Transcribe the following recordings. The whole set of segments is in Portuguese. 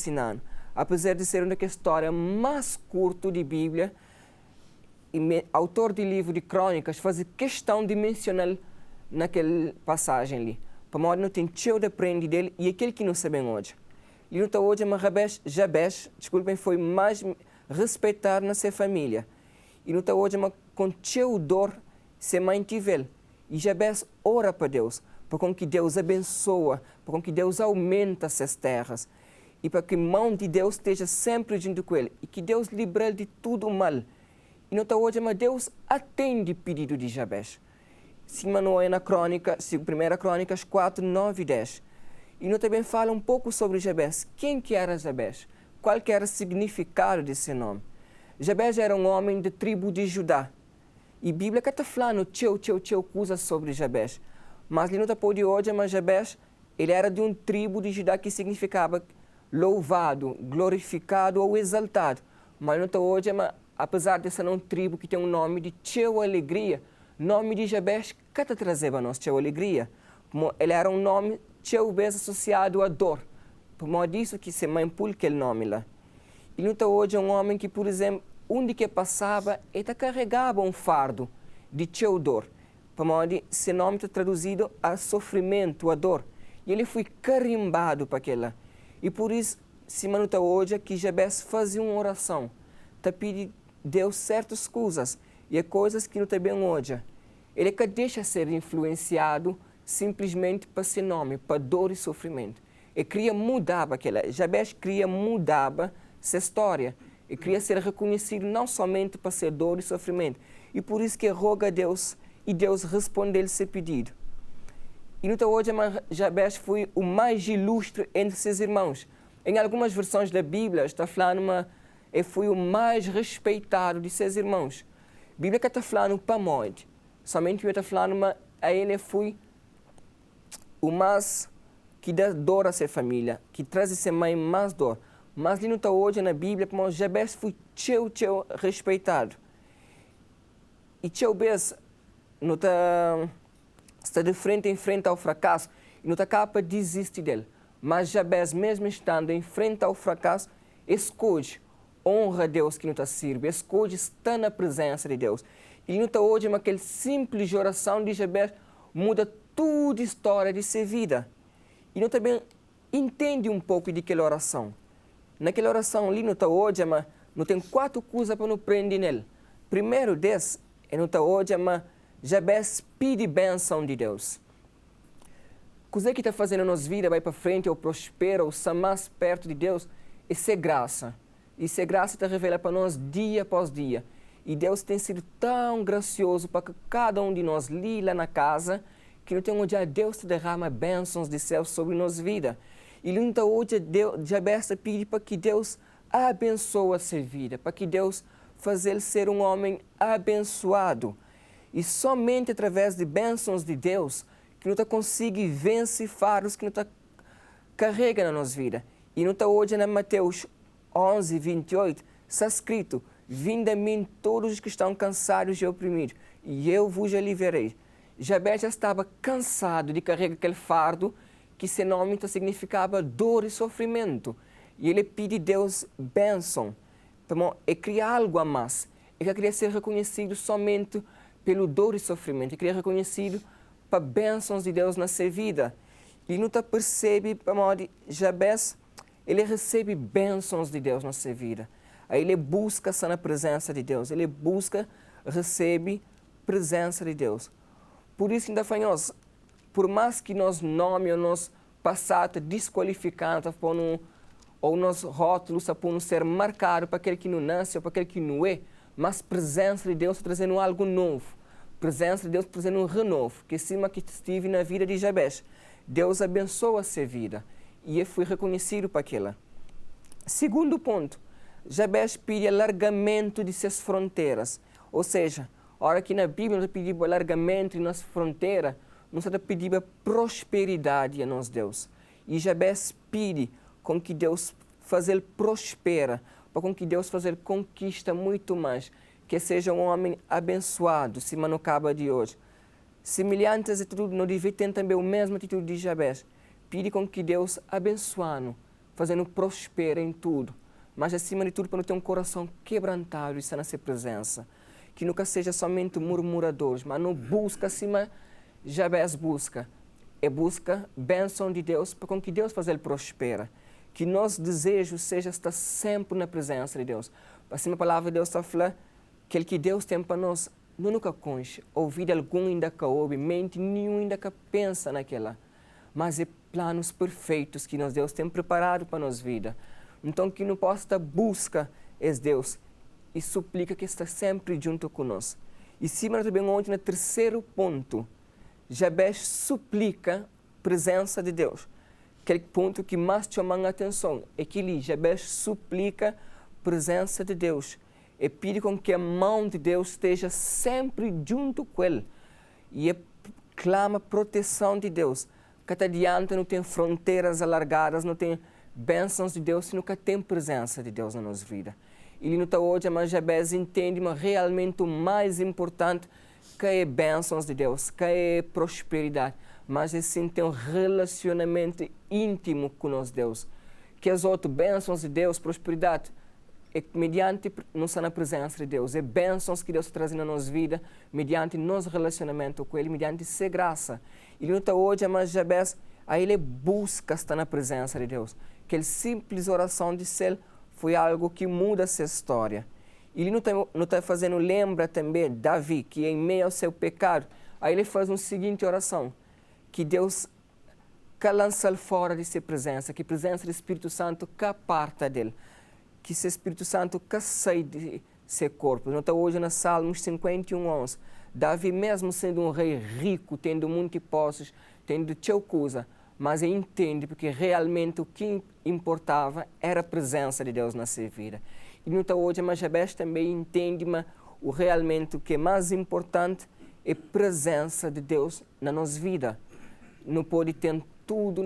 ensinando. Apesar de ser uma história mais curta de Bíblia, autor do livro de Crônicas faz questão de mencionar naquela passagem ali. Para modo não tem cheio de aprende dele e aquele que não sabem hoje. E não está hoje, mas Jabes, desculpem, foi mais respeitado na sua família. E não está hoje, mas com cheio dor, se mantiver. E Jabes ora para Deus, para que Deus abençoa, para que Deus aumente essas terras. E para que a mão de Deus esteja sempre junto com ele. E que Deus livre ele de tudo o mal. E não está hoje, mas Deus atende o pedido de Jabes. Se não é na Crônica, 1 Crônicas 4, 9 e 10. E não também fala um pouco sobre Jabes. Quem que era Jabes? Qual que era o significado desse nome? Jabes era um homem da tribo de Judá. E a Bíblia está falando coisas sobre Jabes. Mas ele não está por de hoje, mas Jabes, ele era de uma tribo de Judá que significava louvado, glorificado ou exaltado. Mas não está hoje, mas apesar de ser uma tribo que tem um nome de cheio alegria, o nome de Jabes que está trazendo a nós cheio alegria. Como ele era um nome cheio vez associado à dor. Por modo disso que se manipula aquele nome lá. E não está hoje um homem que, por exemplo, onde que passava, ele carregava um fardo de cheio dor. Por modo de, esse nome está traduzido a sofrimento, a dor. E ele foi carimbado para aquela. E por isso, se não está hoje, que Jabes fazia uma oração. Está pedindo Deus certas coisas e é coisas que não está bem hoje. Ele que deixa ser influenciado simplesmente para esse nome, para dor e sofrimento. Ele queria mudar aquela. Jabes queria mudar essa história. Ele queria ser reconhecido não somente para ser dor e sofrimento. E por isso que roga a Deus e Deus responde-lhe esse pedido. E não está hoje, mas Jabes foi o mais ilustre entre seus irmãos. Em algumas versões da Bíblia está falando ele foi o mais respeitado de seus irmãos. A Bíblia está falando para morte. Somente está falando a ele foi o mais que dá dor a sua família, que traz a sua mãe mais dor. Mas ele não está hoje na Bíblia, como Jabes foi cheio respeitado. E Jabes não está de frente em frente ao fracasso e não está capaz de desistir dele. Mas Jabes, mesmo estando em frente ao fracasso, escolhe honra a Deus que não está serve, escolhe estar na presença de Deus. E não está hoje, mas aquela simples oração de Jabes muda toda a história de sua vida. E não também entende um pouco de aquela oração. Naquela oração ali não está hoje, mas não tem 4 coisas para não prender nele. Primeiro desse, não está hoje, mas Jabes pede bênção de Deus. Coisa que está fazendo a nossa vida vai para frente, ou prospera, ou está mais perto de Deus, é ser graça. E essa graça está revela para nós dia após dia. E Deus tem sido tão gracioso para que cada um de nós li lá na casa, que não tem um dia Deus te derrama bênçãos de céu sobre nossa vida. E então hoje Jabes pede para que Deus abençoe a sua vida, para que Deus faça ele ser um homem abençoado. E somente através de bênçãos de Deus que não consegue vencer fardos que não carrega na nossa vida. E não está hoje na Mateus 11, 28, está escrito: vinde a mim todos os que estão cansados e oprimidos, e eu vos aliviarei. Jabes já estava cansado de carregar aquele fardo que seu nome significava dor e sofrimento. E ele pede a Deus bênção. Ele queria algo a mais. Ele queria ser reconhecido somente pelo dor e sofrimento. Ele queria ser reconhecido para bênçãos de Deus na sua vida. E não percebe, Jabes, ele recebe bênçãos de Deus na sua vida. Aí ele busca estar na presença de Deus. Ele busca, recebe presença de Deus. Por isso, ainda nós, por mais que nós nome ou nosso passado desqualificado, ou nosso rótulo por não ser marcado para aquele que não nasce ou para aquele que não é, mas presença de Deus trazendo algo novo. Presença de Deus trazendo um renovo, que cima que estive na vida de Jabes. Deus abençoa a sua vida e ele foi reconhecido para aquela. Segundo ponto, Jabes pede alargamento de suas fronteiras. Ou seja, a hora que na Bíblia nós pedimos alargamento de nossa fronteira, nós pedimos prosperidade a nosso Deus. E Jabes pede com que Deus faça ele prospera, para com que Deus faça ele conquista muito mais, que seja um homem abençoado, se não acaba de hoje. Semelhantes atitudes, não devemos ter também a mesma atitude de Jabes. Pede com que Deus abençoe-nos, fazendo prosperar em tudo. Mas, acima de tudo, para não ter um coração quebrantado e estar na sua presença. Que nunca seja somente murmuradores, mas não busca acima, Jabez busca. Busca bênção de Deus, para com que Deus faça ele prospera. Que nosso desejo seja estar sempre na presença de Deus. Assim a palavra de Deus está falando, aquele que Deus tem para nós, não nunca conche, ouvido algum ainda que ouve, mente nenhum ainda que pensa naquela. Mas é planos perfeitos que Deus tem preparado para a nossa vida. Então, que não possa busca esse Deus e suplica que está sempre junto conosco. E cima também ontem, no terceiro ponto, Jabez suplica a presença de Deus. Aquele ponto que mais chama a atenção é que ali Jabez suplica a presença de Deus e pede com que a mão de Deus esteja sempre junto com ele. E clama a proteção de Deus. Que adiante não tem fronteiras alargadas, não tem bênçãos de Deus, se nunca tem presença de Deus na nossa vida. Ele não está hoje, mas Jabez entende, mas realmente o mais importante que é bênçãos de Deus, que é prosperidade, mas é sim ter um relacionamento íntimo com nosso Deus. Que as outras bênçãos de Deus, prosperidade, é mediante não estar na presença de Deus, é bênçãos que Deus traz na nossa vida, mediante nosso relacionamento com Ele, mediante sua graça. Ele não está hoje, mas Jabez, aí ele busca estar na presença de Deus. Aquela simples oração de céu foi algo que muda essa história. Ele não está fazendo, lembra também Davi, que em meio ao seu pecado, aí ele faz uma seguinte oração, que Deus que lança ele fora de sua presença, que a presença do Espírito Santo que aparta dele, que esse Espírito Santo que sai de seu corpo. Não está hoje na Salmos 51:11. Davi, mesmo sendo um rei rico, tendo muitas posses, tendo teu coisa, mas ele entende porque realmente o que importava era a presença de Deus na sua vida. E não está hoje, mas Jabez também entende, mas realmente o que é mais importante é a presença de Deus na nossa vida. Não pode ter tudo,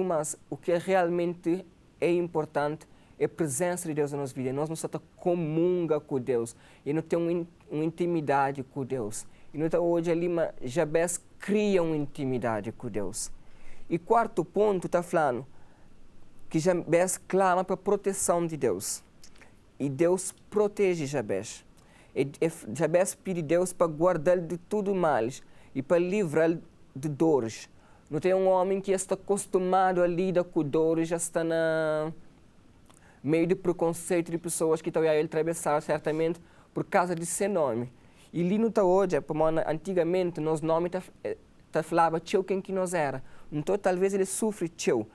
mas o que realmente é importante é a presença de Deus na nossa vida. Nós não só comunga com Deus, e não temos uma intimidade com Deus. E não está hoje ali, mas Jabez cria uma intimidade com Deus. E quarto ponto está falando que Jabez clama para a proteção de Deus. E Deus protege Jabez. Jabez pede a Deus para guardar de tudo males e para livrar de dores. Não tem um homem que está acostumado a lidar com dores, já está na meio de preconceito de pessoas que estão a ele atravessar certamente por causa de seu nome. E ali não está hoje, como antigamente, nos nomes falava teu quem que nós era. Então talvez ele sofre teu.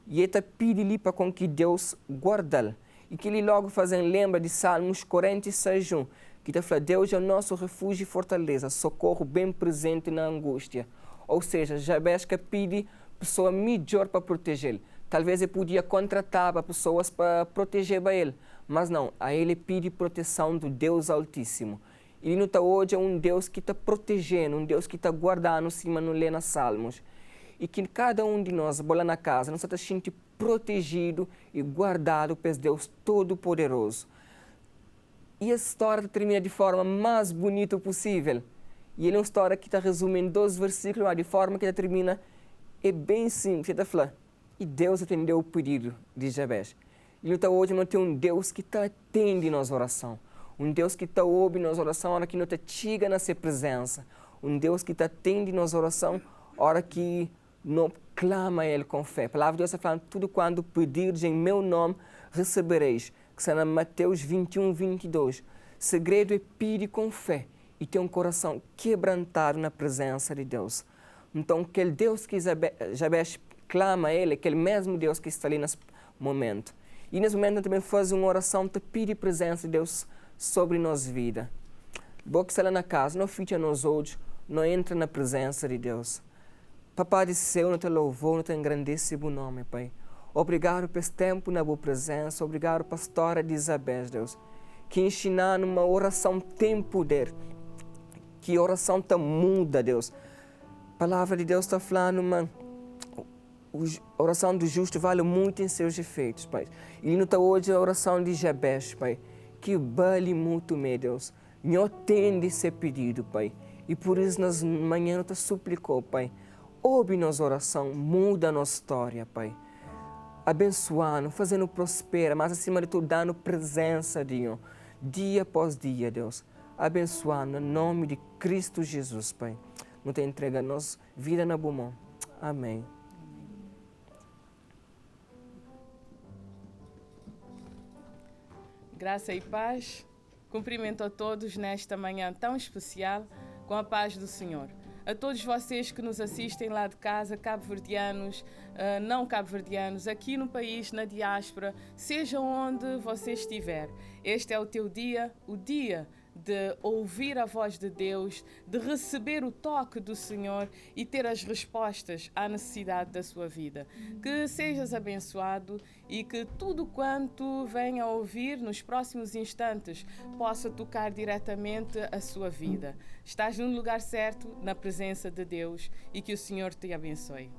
E ele pede ali para com que Deus guarde-lo. E que ele logo fazem lembra de Salmos 46:1, que está falando, Deus é o nosso refúgio e fortaleza, socorro bem presente na angústia. Ou seja, Jabez que pede pessoa melhor para protegê-lo. Talvez ele podia contratar pessoas para proteger ele, mas não, a ele pede proteção do Deus Altíssimo. Ele não está hoje um Deus que está protegendo, um Deus que está guardando, cima não lê nas Salmos. E que cada um de nós, bola na casa, não está sentindo protegido e guardado por Deus Todo-Poderoso. E a história termina de forma mais bonita possível. E ele é uma história que está resumida em 2 versículos, mas de forma que ela termina é bem simples. Ele está falando, e Deus atendeu o pedido de Jabez. E então hoje nós temos um Deus que atende nossa oração. Um Deus que ouve nossa oração na hora que nós chega na sua presença. Um Deus que atende nossa oração na hora que não clama a Ele com fé. A palavra de Deus está falando, tudo quando pedirdes em meu nome, recebereis. Que está em Mateus 21:22. Segredo é pedir com fé e ter um coração quebrantado na presença de Deus. Então, aquele Deus que Jabez clama a Ele, aquele mesmo Deus que está ali nesse momento. E nesse momento também faz uma oração para pedir a presença de Deus sobre nossa vida. Boa que está lá na casa, não fica nos olhos, não entra na presença de Deus. Papai do céu, não te louvou, não te engrandece o nome, Pai. Obrigado por esse tempo na boa presença, obrigado pela história de Jabez, Deus. Que ensinar numa oração tem poder, que oração te muda, Deus. A palavra de Deus está falando, a oração do justo vale muito em seus efeitos, Pai. E não está hoje a oração de Jabez, Pai, que vale muito, meu Deus. Não atende esse pedido, Pai. E por isso, nas manhãs, te suplicou, Pai. Ouve nossa oração, muda a nossa história, Pai. abençoando, fazendo prosperar, mas acima de tudo dando presença, Deus, dia após dia, Deus, abençoando, em nome de Cristo Jesus, Pai. Não te entrega nossa vida na boa mão. Amém. Graça e paz. Cumprimento a todos nesta manhã tão especial com a paz do Senhor. A todos vocês que nos assistem lá de casa, cabo-verdianos, não cabo-verdianos, aqui no país, na diáspora, seja onde você estiver. Este é o teu dia, o dia de ouvir a voz de Deus, de receber o toque do Senhor e ter as respostas à necessidade da sua vida. Que sejas abençoado e que tudo quanto venha a ouvir nos próximos instantes possa tocar diretamente a sua vida. Estás no lugar certo, na presença de Deus, e que o Senhor te abençoe.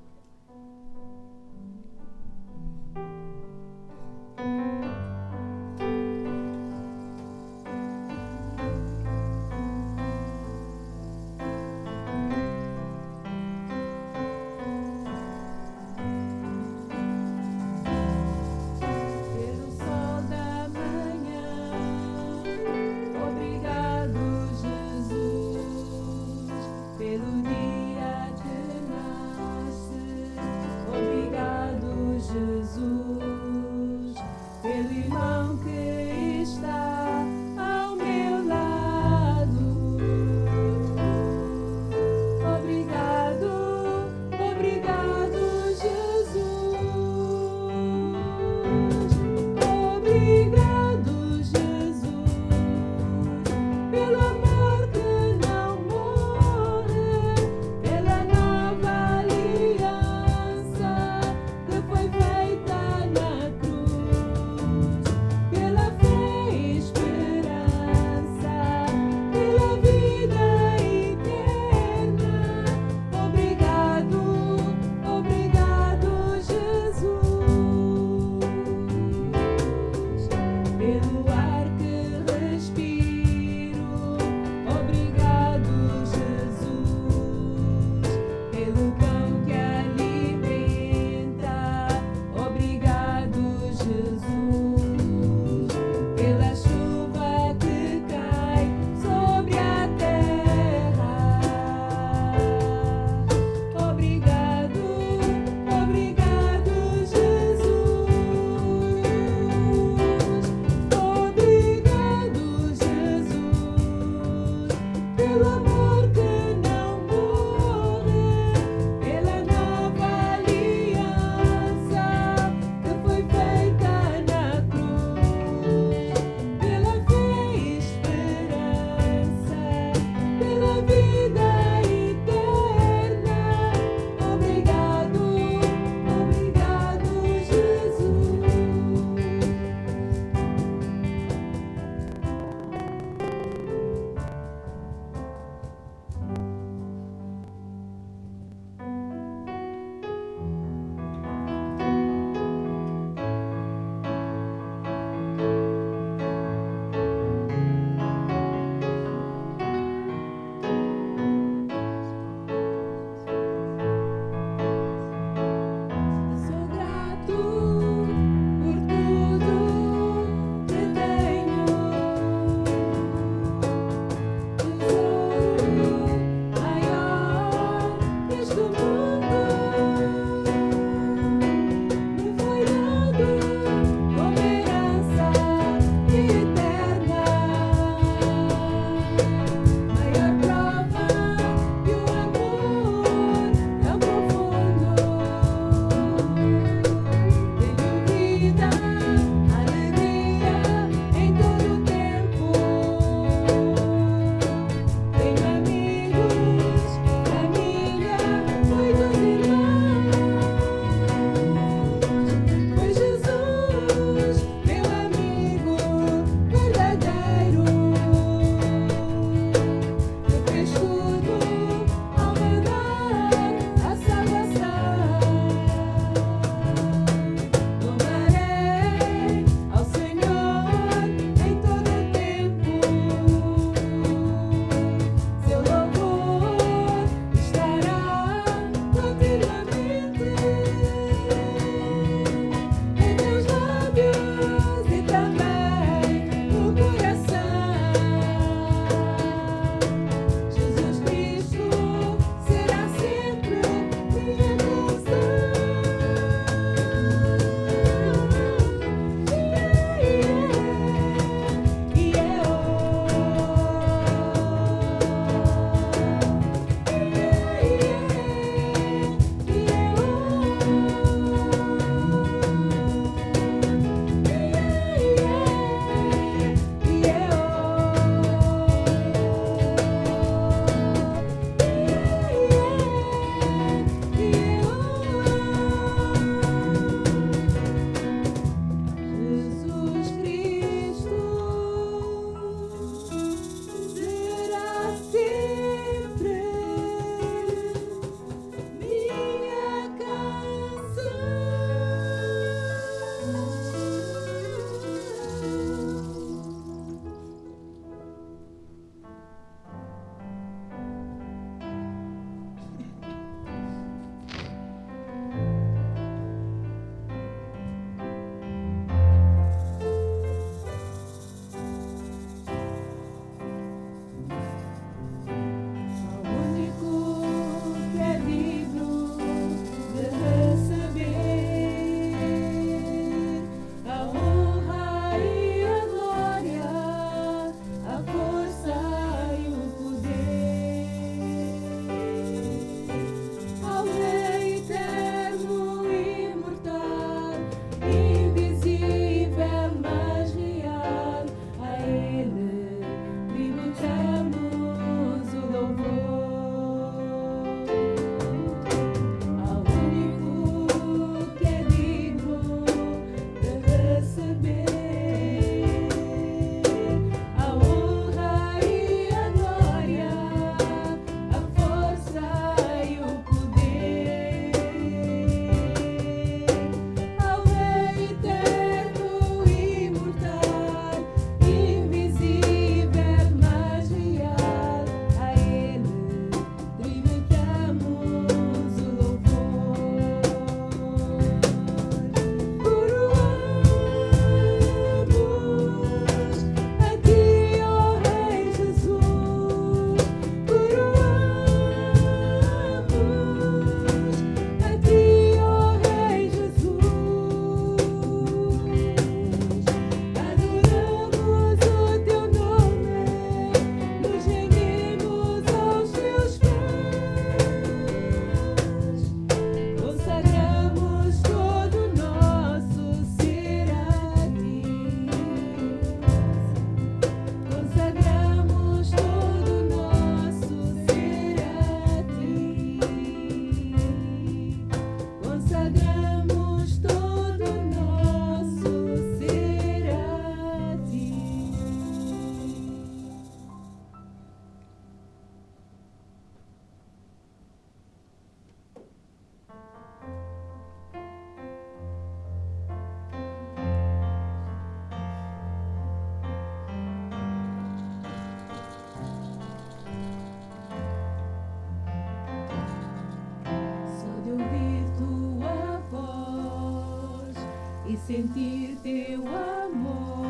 sentir teu amor,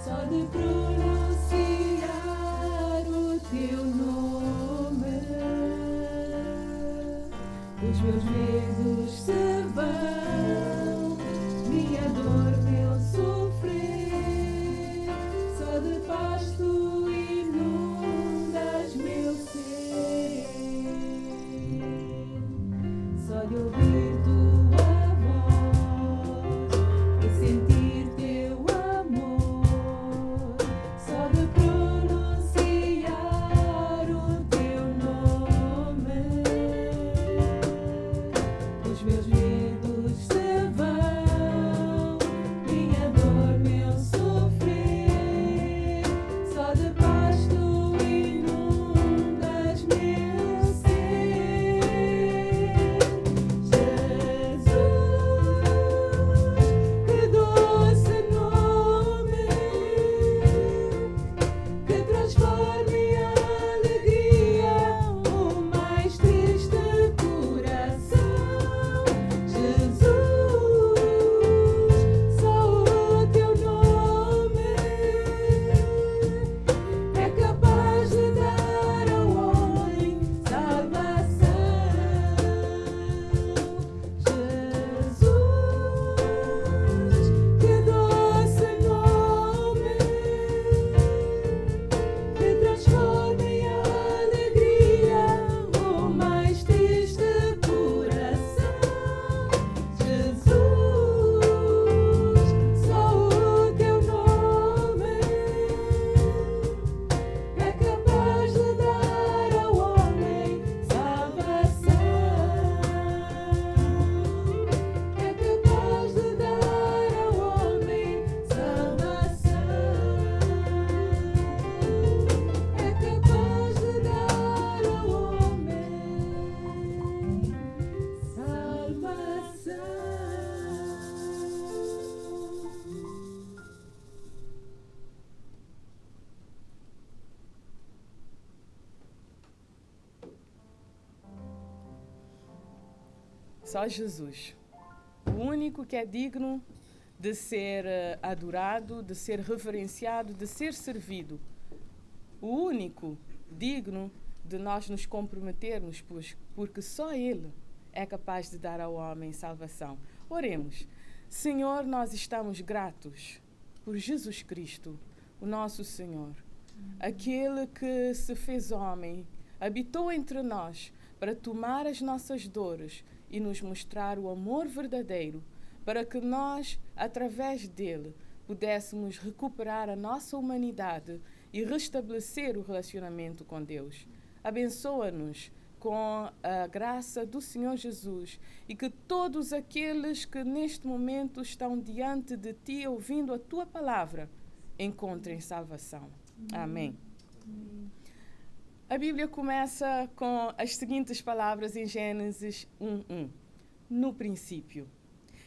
só de pronunciar o teu nome, os meus medos se vão, minha dor, meu sofrer, só de paz tu inundas meu ser, só de ouvir tua voz e sentir teu amor, só de pronunciar o teu nome, os meus medos se vão, minha dor, meu sofrer, só de paz tu inundas meu ser. Jesus, que doce nome, que transforme a alegria o mais triste coração. Jesus, só o teu nome é capaz de dar ao homem salvação. Jesus, que doce nome, que transforme a alegria o mais triste coração. Jesus, só o teu nome é capaz de dar ao homem salvação. É capaz de dar ao homem salvação. É capaz de dar ao homem salvação. Só Jesus, o único que é digno de ser adorado, de ser reverenciado, de ser servido. O único digno de nós nos comprometermos, porque só Ele é capaz de dar ao homem salvação. Oremos. Senhor, nós estamos gratos por Jesus Cristo, o nosso Senhor, aquele que se fez homem, habitou entre nós para tomar as nossas dores e nos mostrar o amor verdadeiro, para que nós, através dele, pudéssemos recuperar a nossa humanidade e restabelecer o relacionamento com Deus. Abençoa-nos com a graça do Senhor Jesus e que todos aqueles que neste momento estão diante de Ti, ouvindo a Tua palavra, encontrem salvação. Amém. A Bíblia começa com as seguintes palavras em Gênesis 1:1. No princípio.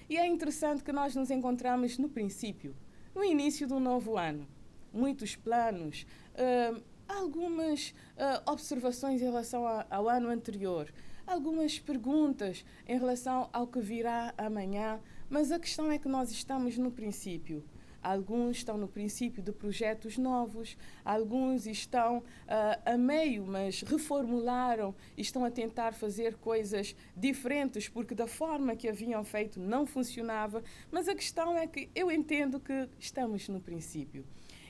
E é interessante que nós nos encontramos no princípio, no início do novo ano. Muitos planos, algumas observações em relação ao ano anterior, algumas perguntas em relação ao que virá amanhã, mas a questão é que nós estamos no princípio. Alguns estão no princípio de projetos novos, alguns estão a meio, mas reformularam e estão a tentar fazer coisas diferentes, porque da forma que haviam feito não funcionava. Mas a questão é que eu entendo que estamos no princípio.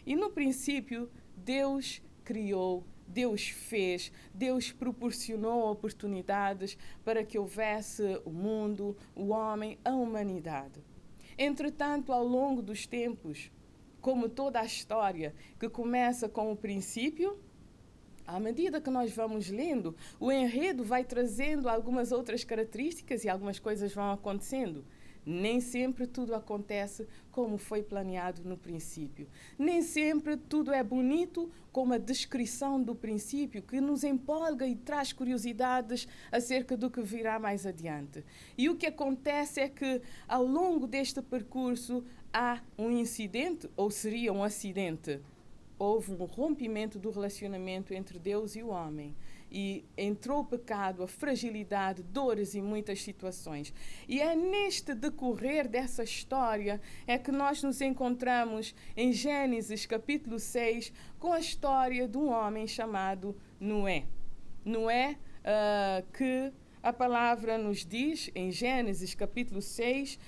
E no princípio, Deus criou, Deus fez, Deus proporcionou oportunidades para que houvesse o mundo, o homem, a humanidade. Entretanto, ao longo dos tempos, como toda a história que começa com o princípio, à medida que nós vamos lendo, o enredo vai trazendo algumas outras características e algumas coisas vão acontecendo. Nem sempre tudo acontece como foi planeado no princípio. Nem sempre tudo é bonito como a descrição do princípio, que nos empolga e traz curiosidades acerca do que virá mais adiante. E o que acontece é que, ao longo deste percurso, há um incidente, ou seria um acidente. Houve um rompimento do relacionamento entre Deus e o homem. e entrou o pecado, a fragilidade, dores e muitas situações. E é neste decorrer dessa história é que nós nos encontramos em Gênesis capítulo 6 com a história de um homem chamado Noé. Noé, que a palavra nos diz, em Gênesis capítulo 6,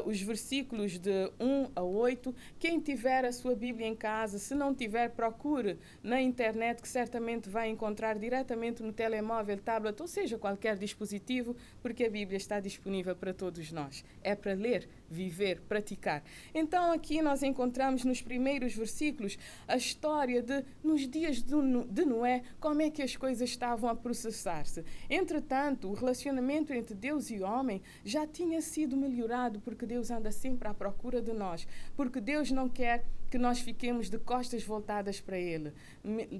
os versículos de 1 a 8. Quem tiver a sua Bíblia em casa, se não tiver, procure na internet, que certamente vai encontrar diretamente no telemóvel, tablet, ou seja, qualquer dispositivo, porque a Bíblia está disponível para todos nós. É para ler, viver, praticar. Então aqui nós encontramos nos primeiros versículos a história de, nos dias de Noé, como é que as coisas estavam a processar-se. Entretanto, o relacionamento entre Deus e o homem já tinha sido melhorado, porque Deus anda sempre à procura de nós, porque Deus não quer que nós fiquemos de costas voltadas para Ele,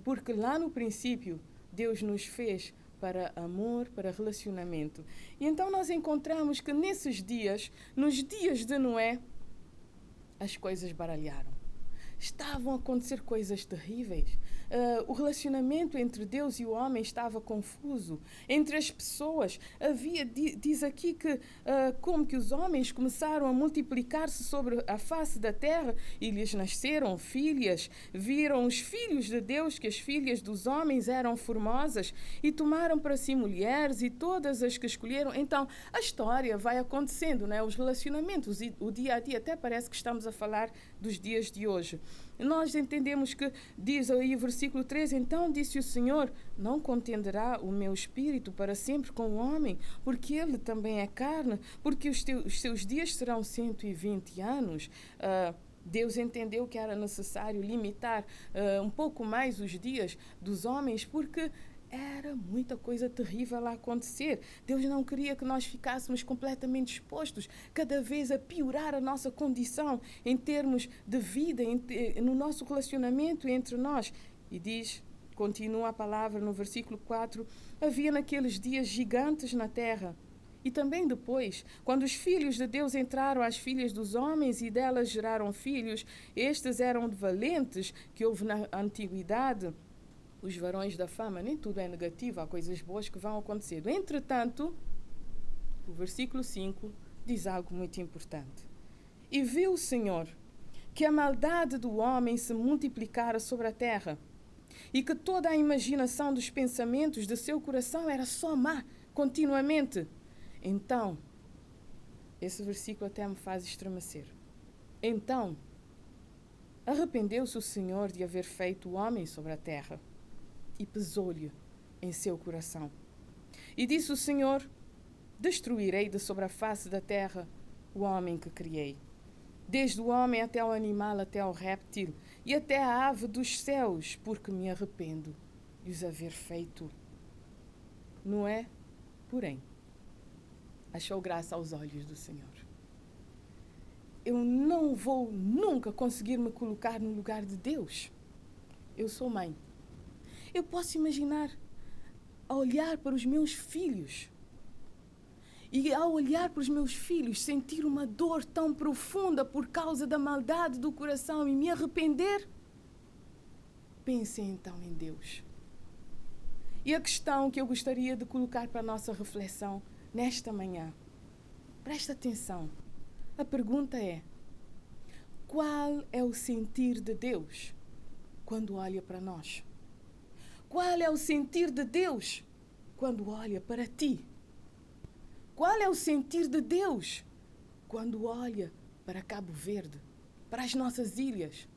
porque lá no princípio Deus nos fez para amor, para relacionamento. E então nós encontramos que nesses dias, nos dias de Noé, as coisas baralharam. Estavam a acontecer coisas terríveis. O relacionamento entre Deus e o homem estava confuso. Entre as pessoas, diz aqui que como que os homens começaram a multiplicar-se sobre a face da terra e lhes nasceram filhas. Viram os filhos de Deus que as filhas dos homens eram formosas e tomaram para si mulheres e todas as que escolheram. Então, a história vai acontecendo, né? Os relacionamentos, o dia a dia, até parece que estamos a falar dos dias de hoje. Nós entendemos que, diz aí o versículo 3, então disse o Senhor, não contenderá o meu espírito para sempre com o homem, porque ele também é carne, porque os seus dias serão 120 anos. Deus entendeu que era necessário limitar um pouco mais os dias dos homens, porque era muita coisa terrível a acontecer. Deus não queria que nós ficássemos completamente expostos, cada vez a piorar a nossa condição em termos de vida, no nosso relacionamento entre nós. E diz, continua a palavra no versículo 4, havia naqueles dias gigantes na terra. E também depois, quando os filhos de Deus entraram às filhas dos homens e delas geraram filhos, estes eram valentes que houve na antiguidade. Os varões da fama, nem tudo é negativo, há coisas boas que vão acontecendo. Entretanto, o versículo 5 diz algo muito importante. E viu o Senhor que a maldade do homem se multiplicara sobre a terra e que toda a imaginação dos pensamentos de seu coração era só má, continuamente. Então, esse versículo até me faz estremecer. Então, arrependeu-se o Senhor de haver feito o homem sobre a terra e pesou-lhe em seu coração. E disse o Senhor, destruirei de sobre a face da terra o homem que criei, desde o homem até o animal, até o réptil e até a ave dos céus, porque me arrependo de os haver feito. Noé, porém, achou graça aos olhos do Senhor. Eu não vou nunca conseguir me colocar no lugar de Deus. Eu sou mãe. Eu posso imaginar a olhar para os meus filhos e, ao olhar para os meus filhos, sentir uma dor tão profunda por causa da maldade do coração e me arrepender. Pense então em Deus. E a questão que eu gostaria de colocar para a nossa reflexão nesta manhã, presta atenção. A pergunta é: qual é o sentir de Deus quando olha para nós? Qual é o sentir de Deus quando olha para ti? Qual é o sentir de Deus quando olha para Cabo Verde, para as nossas ilhas?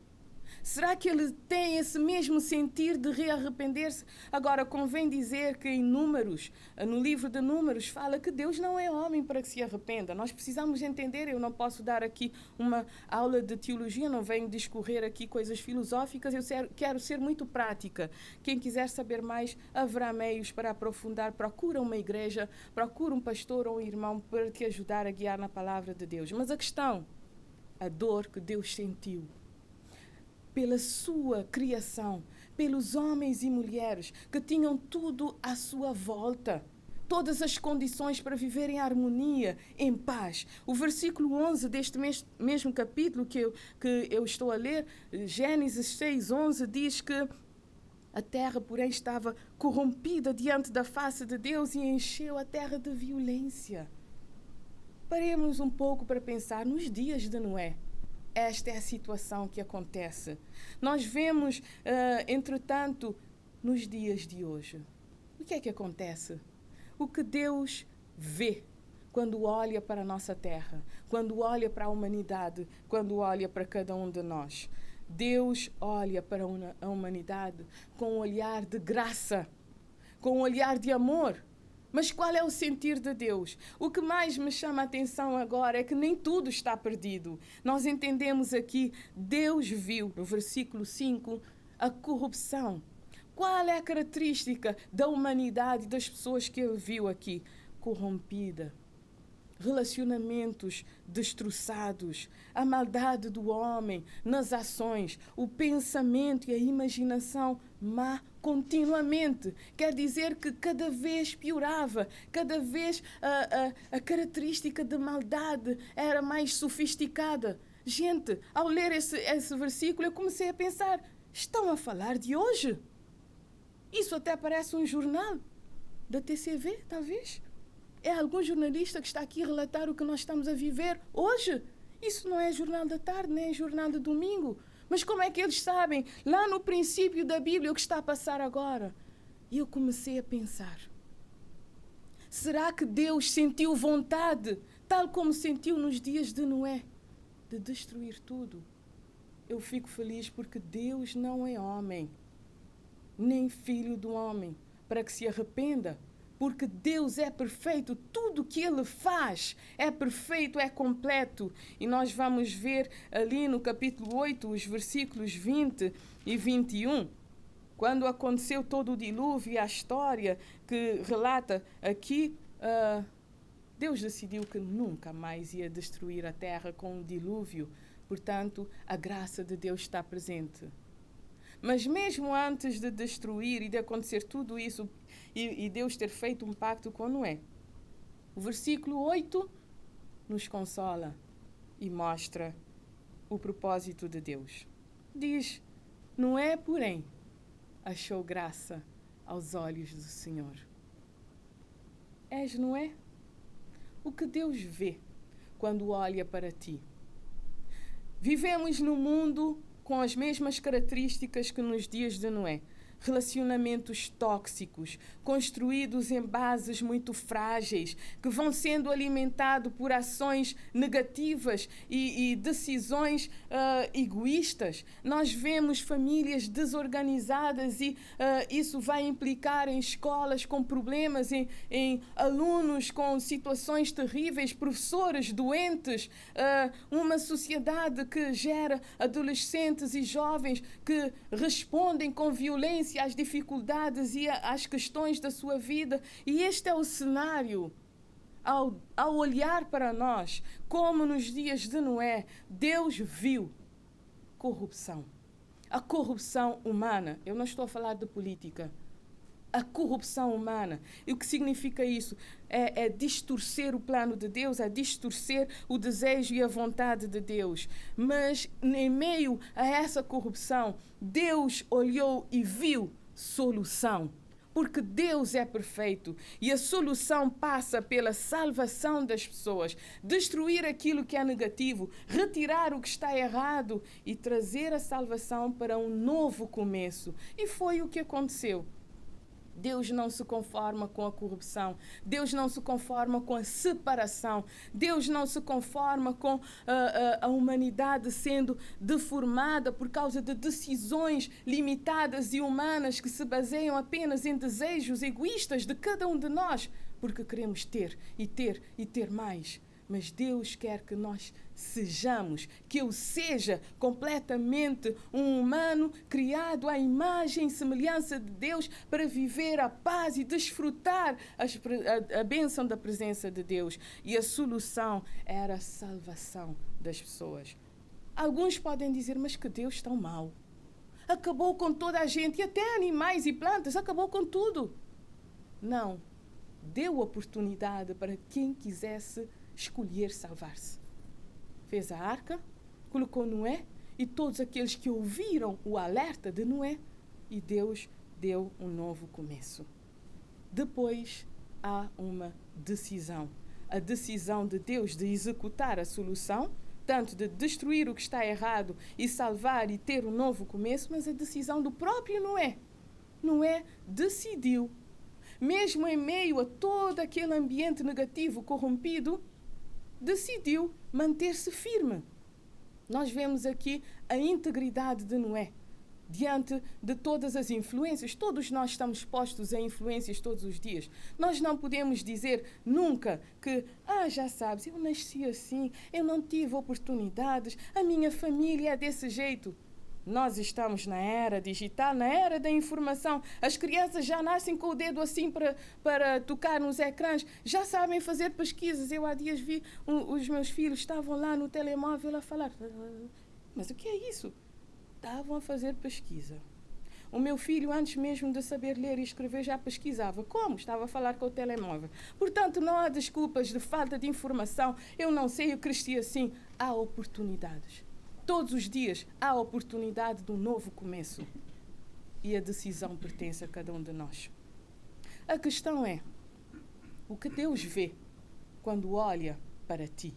Será que ele tem esse mesmo sentir de rearrepender-se? Agora, convém dizer que em Números, no livro de Números, fala que Deus não é homem para que se arrependa. Nós precisamos entender, eu não posso dar aqui uma aula de teologia, não venho discorrer aqui coisas filosóficas, eu quero ser muito prática. Quem quiser saber mais, haverá meios para aprofundar. Procura uma igreja, procura um pastor ou um irmão para te ajudar a guiar na palavra de Deus. Mas a questão, a dor que Deus sentiu pela sua criação, pelos homens e mulheres que tinham tudo à sua volta, todas as condições para viver em harmonia, em paz. O versículo 11 deste mesmo capítulo que eu estou a ler, Gênesis 6:11, diz que A terra, porém, estava corrompida diante da face de Deus e encheu a terra de violência. Paremos um pouco para pensar nos dias de Noé. Esta é a situação que acontece. Nós vemos, entretanto, nos dias de hoje. O que é que acontece? O que Deus vê quando olha para a nossa terra, quando olha para a humanidade, quando olha para cada um de nós. Deus olha para a humanidade com um olhar de graça, com um olhar de amor. Mas qual é o sentir de Deus? O que mais me chama a atenção agora é que nem tudo está perdido. Nós entendemos aqui, Deus viu, no versículo 5, a corrupção. Qual é a característica da humanidade, das pessoas que Ele viu aqui? Corrompida. Relacionamentos destroçados, a maldade do homem nas ações, o pensamento e a imaginação má continuamente. Quer dizer que cada vez piorava, cada vez a característica de maldade era mais sofisticada. Gente, ao ler esse versículo, eu comecei a pensar, estão a falar de hoje? Isso até parece um jornal da TCV, talvez. É algum jornalista que está aqui a relatar o que nós estamos a viver hoje. Isso não é jornal da tarde, nem é jornal de domingo. Mas como é que eles sabem, lá no princípio da Bíblia, o que está a passar agora? E eu comecei a pensar, será que Deus sentiu vontade, tal como sentiu nos dias de Noé, de destruir tudo? Eu fico feliz porque Deus não é homem, nem filho do homem, para que se arrependa. Porque Deus é perfeito, tudo que Ele faz é perfeito, é completo. E nós vamos ver ali no capítulo 8, os versículos 20 e 21, quando aconteceu todo o dilúvio e a história que relata aqui, Deus decidiu que nunca mais ia destruir a terra com um dilúvio. Portanto, a graça de Deus está presente. Mas mesmo antes de destruir e de acontecer tudo isso, e Deus ter feito um pacto com Noé, o versículo 8 nos consola e mostra o propósito de Deus. Diz, Noé, porém, achou graça aos olhos do Senhor. És Noé? O que Deus vê quando olha para ti? Vivemos no mundo com as mesmas características que nos dias de Noé. Relacionamentos tóxicos, construídos em bases muito frágeis, que vão sendo alimentados por ações negativas e decisões egoístas. Nós vemos famílias desorganizadas e isso vai implicar em escolas com problemas, em alunos com situações terríveis, professores doentes, uma sociedade que gera adolescentes e jovens que respondem com violência às dificuldades e às questões da sua vida. E este é o cenário. Ao olhar para nós, como nos dias de Noé, Deus viu corrupção. A corrupção humana. Eu não estou a falar de política. A corrupção humana. E o que significa isso? É distorcer o plano de Deus, é distorcer o desejo e a vontade de Deus. Mas, em meio a essa corrupção, Deus olhou e viu solução. Porque Deus é perfeito e a solução passa pela salvação das pessoas. Destruir aquilo que é negativo, retirar o que está errado e trazer a salvação para um novo começo. E foi o que aconteceu. Deus não se conforma com a corrupção. Deus não se conforma com a separação. Deus não se conforma com a humanidade sendo deformada por causa de decisões limitadas e humanas que se baseiam apenas em desejos egoístas de cada um de nós, porque queremos ter e ter e ter mais. Mas Deus quer que nós sejamos, que eu seja completamente um humano criado à imagem e semelhança de Deus para viver a paz e desfrutar a bênção da presença de Deus. E a solução era a salvação das pessoas. Alguns podem dizer, mas que Deus tão mau. Acabou com toda a gente, e até animais e plantas, acabou com tudo. Não. Deu oportunidade para quem quisesse escolher salvar-se. Fez a arca, colocou Noé e todos aqueles que ouviram o alerta de Noé, e Deus deu um novo começo. Depois há uma decisão. A decisão de Deus de executar a solução, tanto de destruir o que está errado e salvar e ter um novo começo, mas a decisão do próprio Noé. Noé decidiu, mesmo em meio a todo aquele ambiente negativo, corrompido, decidiu manter-se firme. Nós vemos aqui a integridade de Noé. Diante de todas as influências, todos nós estamos expostos a influências todos os dias. Nós não podemos dizer nunca que, já sabes, eu nasci assim, eu não tive oportunidades, a minha família é desse jeito. Nós estamos na era digital, na era da informação. As crianças já nascem com o dedo assim para tocar nos ecrãs, já sabem fazer pesquisas. Eu há dias vi os meus filhos estavam lá no telemóvel a falar. Mas o que é isso? Estavam a fazer pesquisa. O meu filho, antes mesmo de saber ler e escrever, já pesquisava. Como? Estava a falar com o telemóvel. Portanto, não há desculpas de falta de informação. Eu não sei, eu cresci assim. Há oportunidades. Todos os dias há a oportunidade de um novo começo. E a decisão pertence a cada um de nós. A questão é, o que Deus vê quando olha para ti?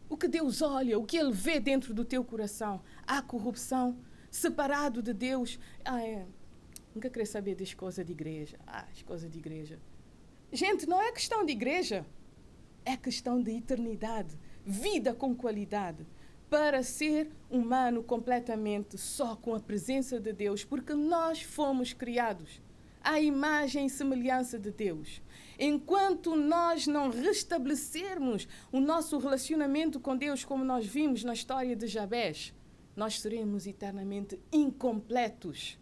O que Deus olha, o que Ele vê dentro do teu coração? Há corrupção, separado de Deus. Nunca queria saber das coisas de igreja. As coisas de igreja. Gente, não é questão de igreja. É questão de eternidade. Vida com qualidade. Para ser humano completamente só com a presença de Deus, porque nós fomos criados à imagem e semelhança de Deus. Enquanto nós não restabelecermos o nosso relacionamento com Deus, como nós vimos na história de Jabés, nós seremos eternamente incompletos.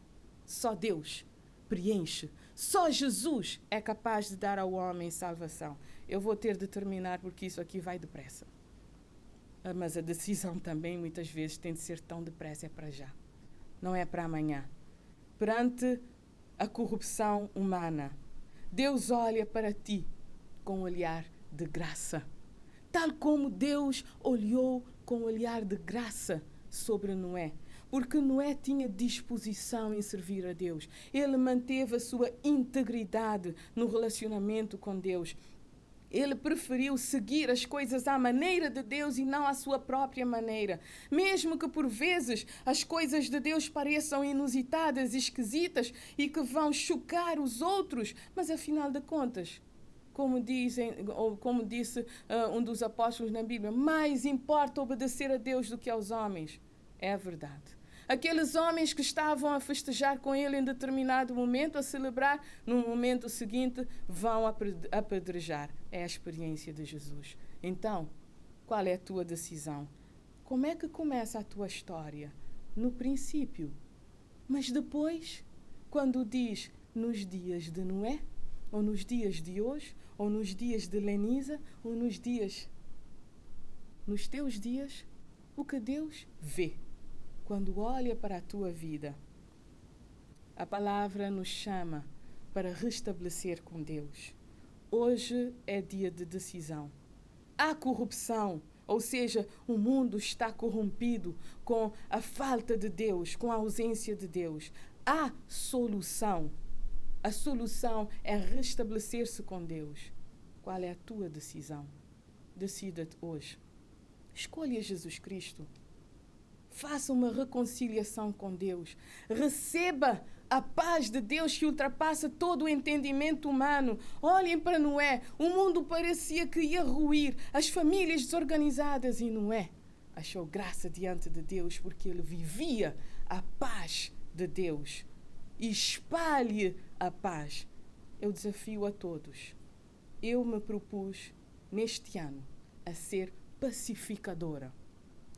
Só Deus preenche. Só Jesus é capaz de dar ao homem salvação. Eu vou ter de terminar porque isso aqui vai depressa. Mas a decisão também, muitas vezes, tem de ser tão depressa, é para já. Não é para amanhã. Perante a corrupção humana, Deus olha para ti com um olhar de graça. Tal como Deus olhou com um olhar de graça sobre Noé. Porque Noé tinha disposição em servir a Deus. Ele manteve a sua integridade no relacionamento com Deus. Ele preferiu seguir as coisas à maneira de Deus e não à sua própria maneira. Mesmo que por vezes as coisas de Deus pareçam inusitadas, esquisitas e que vão chocar os outros, mas afinal de contas, como disse um dos apóstolos na Bíblia, mais importa obedecer a Deus do que aos homens. É a verdade. Aqueles homens que estavam a festejar com ele em determinado momento, a celebrar, no momento seguinte vão apedrejar. É a experiência de Jesus. Então, qual é a tua decisão? Como é que começa a tua história? No princípio. Mas depois, quando diz nos dias de Noé, ou nos dias de hoje, ou nos dias de Lenisa, ou nos teus dias, o que Deus vê quando olha para a tua vida. A palavra nos chama para restabelecer com Deus. Hoje é dia de decisão. Há corrupção, ou seja, o mundo está corrompido com a falta de Deus, com a ausência de Deus. Há solução. A solução é restabelecer-se com Deus. Qual é a tua decisão? Decida-te hoje. Escolha Jesus Cristo. Faça uma reconciliação com Deus. Receba a paz de Deus que ultrapassa todo o entendimento humano. Olhem para Noé. O mundo parecia que ia ruir. As famílias desorganizadas. E Noé achou graça diante de Deus porque ele vivia a paz de Deus. E espalhe a paz. Eu desafio a todos. Eu me propus neste ano a ser pacificadora.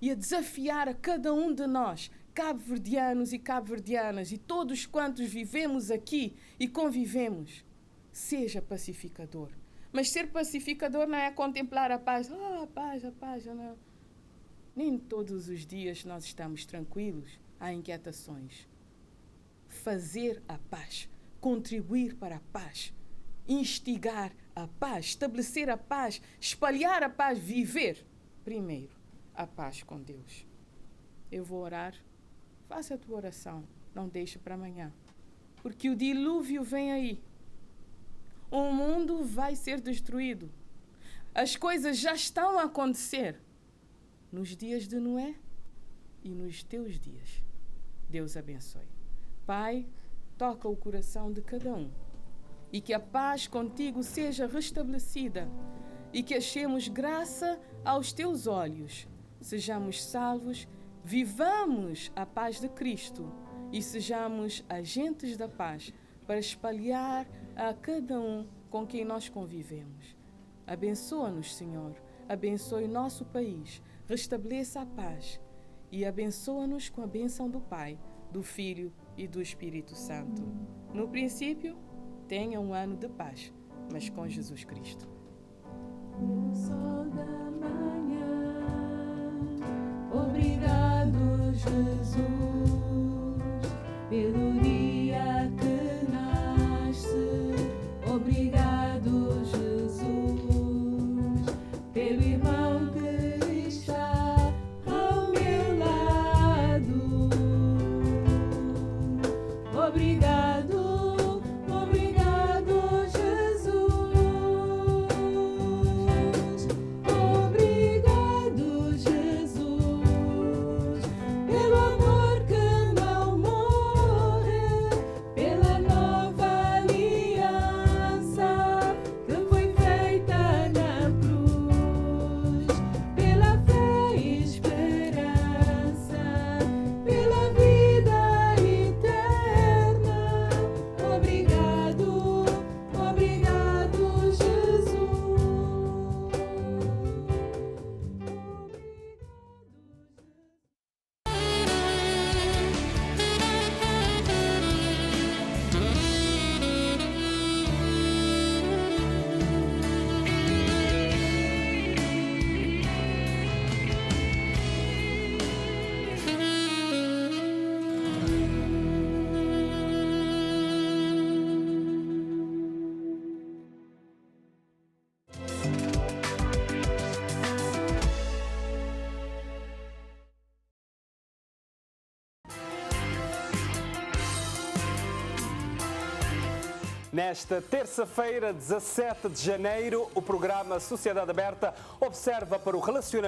E a desafiar a cada um de nós, cabo-verdianos e cabo-verdianas, e todos quantos vivemos aqui e convivemos, seja pacificador. Mas ser pacificador não é contemplar a paz. A paz, não. Nem todos os dias nós estamos tranquilos, há inquietações. Fazer a paz, contribuir para a paz, instigar a paz, estabelecer a paz, espalhar a paz, viver primeiro a paz com Deus. Eu vou orar. Faça a tua oração. Não deixe para amanhã. porque o dilúvio vem aí. O mundo vai ser destruído. As coisas já estão a acontecer nos dias de Noé e nos teus dias. Deus abençoe. Pai, toca o coração de cada um e que a paz contigo seja restabelecida e que achemos graça aos teus olhos. Sejamos salvos, vivamos a paz de Cristo e sejamos agentes da paz para espalhar a cada um com quem nós convivemos. Abençoa-nos, Senhor. Abençoe nosso país. Restabeleça a paz. E abençoa-nos com a bênção do Pai, do Filho e do Espírito Santo. No princípio, tenha um ano de paz, mas com Jesus Cristo. O sol da manhã, obrigado, Jesus, pelo dia que nasce. Obrigado, Jesus, pelo irmão que está ao meu lado. Obrigado, obrigado, Jesus. Obrigado, Jesus, pelo amor que não morre, pela nova aliança que foi feita na cruz, pela fé e esperança, pela vida eterna. Obrigado, obrigado, Jesus. Nesta terça-feira, 17 de janeiro, o programa Sociedade Aberta observa para o relacionamento